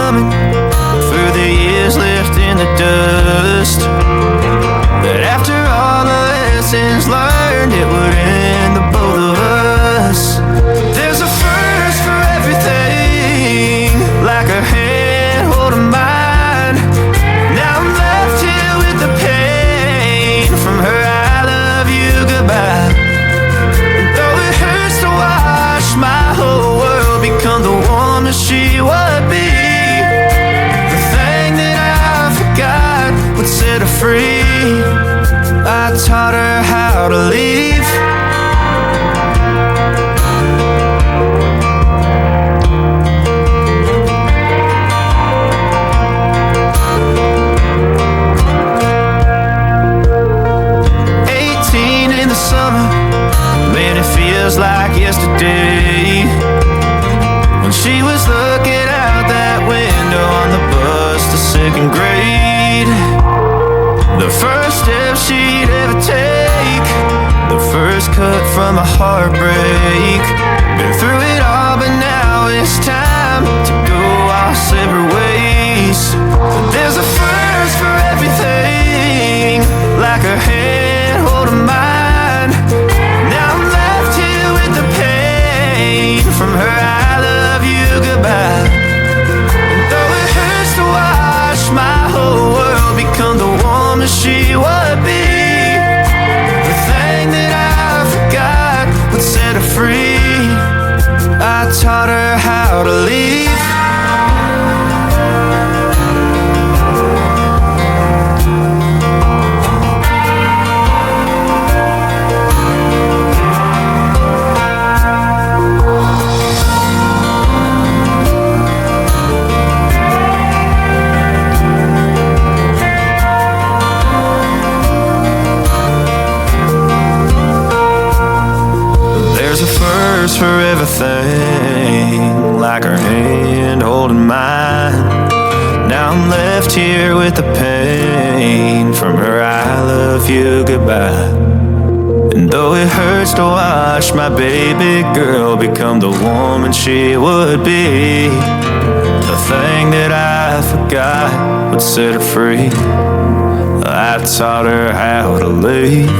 humming through the years left in the dust. That after all the lessons learned, it would end the both of us. There's a first for everything, like her hand holding mine. Now I'm left here with the pain from her I love you goodbye. And though it hurts to watch my whole world become the woman she would be, the thing that I forgot would set her free. I taught her how to leave. 18 in the summer, man, it feels like yesterday, when she was looking out that window on the bus to second grade. The first step she'd ever take, the first cut from a heartbreak. Been through it all, but now it's time to go our separate ways. There's a first for everything, like her hand holding mine. Now I'm left here with the pain from her I love you goodbye. And though it hurts to watch my whole world become the woman she would be, the thing that I forgot would set her free. I taught her how to leave. For everything, like her hand holding mine. Now I'm left here with the pain from her I love you goodbye. And though it hurts to watch my baby girl become the woman she would be, the thing that I forgot would set her free. I taught her how to leave.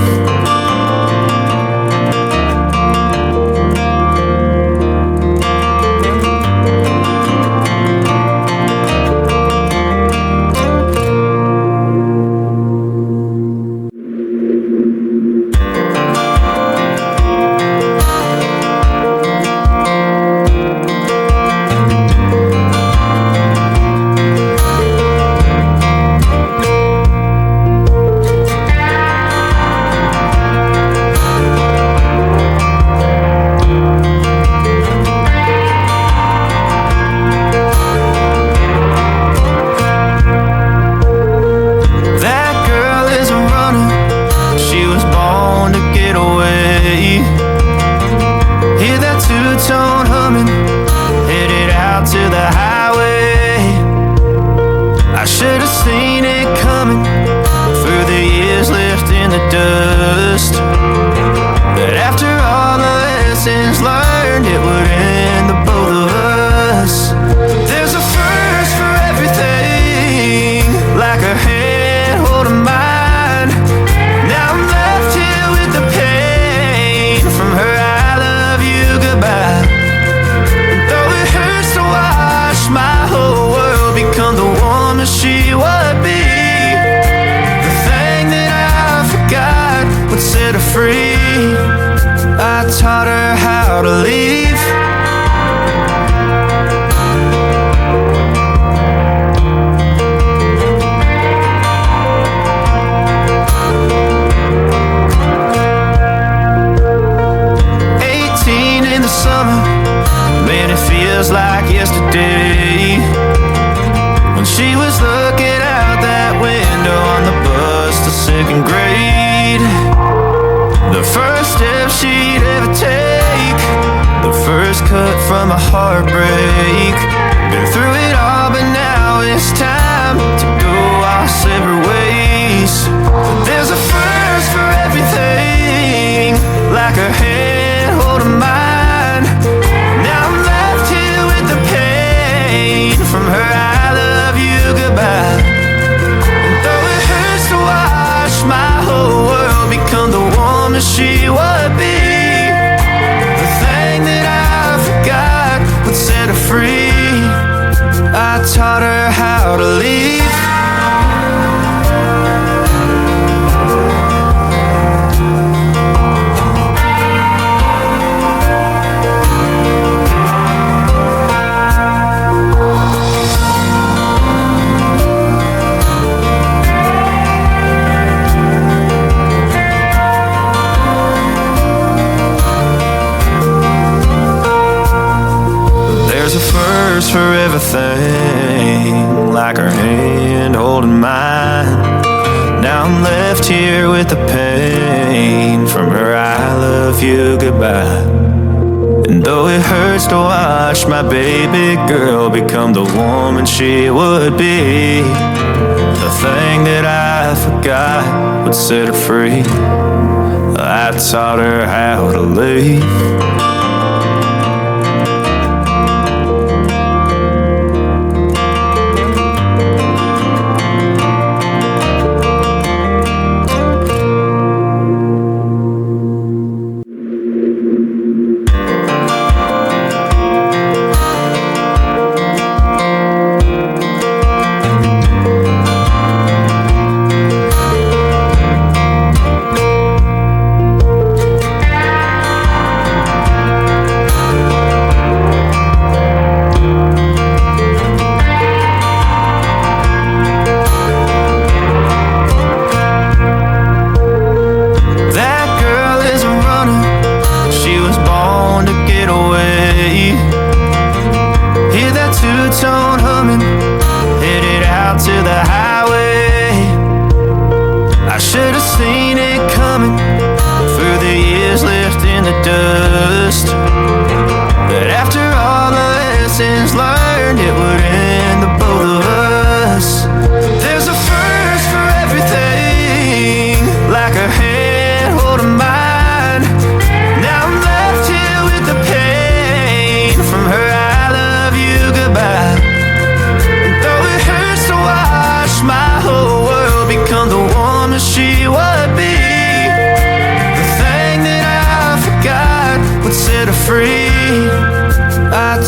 From a heartbreak, been through it all, but now it's time to go our separate ways. There's a first for everything, like her hand holding mine. Now I'm left here with the pain from her eyes. woman she would be. The thing that I forgot would set her free. I taught her how to leave. For everything, like her hand holding mine. Now I'm left here with the pain from her I love you goodbye. And though it hurts to watch my baby girl become the woman she would be, the thing that I forgot would set her free. I taught her how to leave.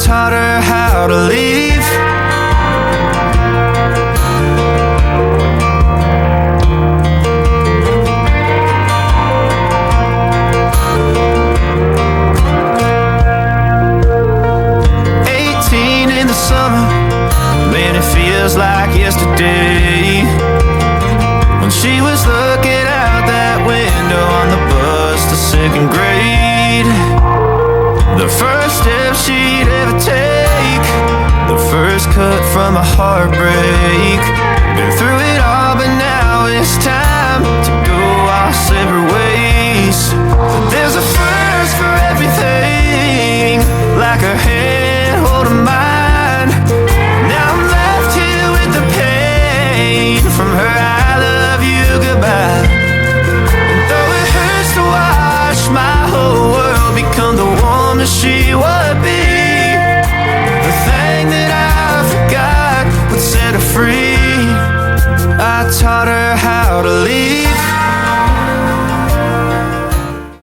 Taught her how to leave. In the summer, man, it feels like yesterday, when she was looking out that window on the bus to second grade. The first step she'd ever take, the first cut from a heartbreak. Been through it all, but now it's time